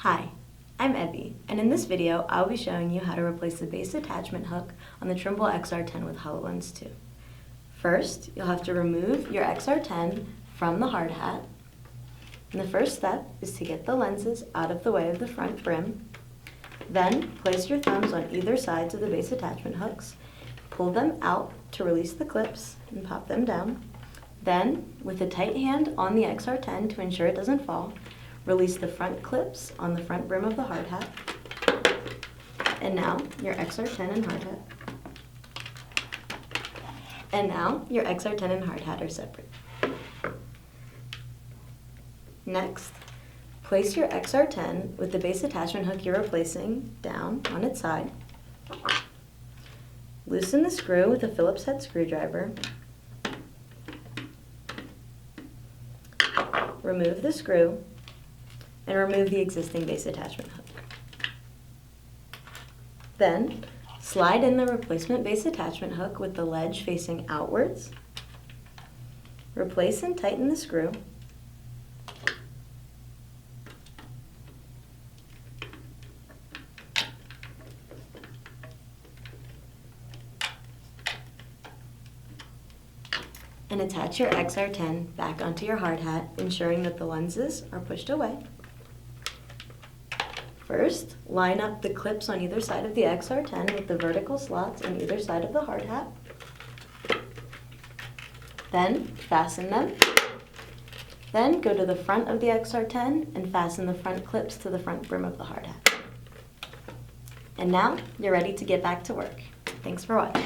Hi, I'm Evie, and in this video I'll be showing you how to replace the base attachment hook on the Trimble XR10 with HoloLens 2. First, you'll have to remove your XR10 from the hard hat. And the first step is to get the lenses out of the way of the front brim. Then, place your thumbs on either sides of the base attachment hooks, pull them out to release the clips, and pop them down. Then, with a tight hand on the XR10 to ensure it doesn't fall, release the front clips on the front brim of the hard hat. And now, your XR10 and hard hat. And now, your XR10 and hard hat are separate. Next, place your XR10 with the base attachment hook you're replacing down on its side. Loosen the screw with a Phillips head screwdriver. Remove the screw and remove the existing base attachment hook. Then, slide in the replacement base attachment hook with the ledge facing outwards. Replace and tighten the screw. And attach your XR10 back onto your hard hat, ensuring that the lenses are pushed away. First, line up the clips on either side of the XR10 with the vertical slots on either side of the hard hat. Then, fasten them. Then, go to the front of the XR10 and fasten the front clips to the front brim of the hard hat. And now, you're ready to get back to work. Thanks for watching.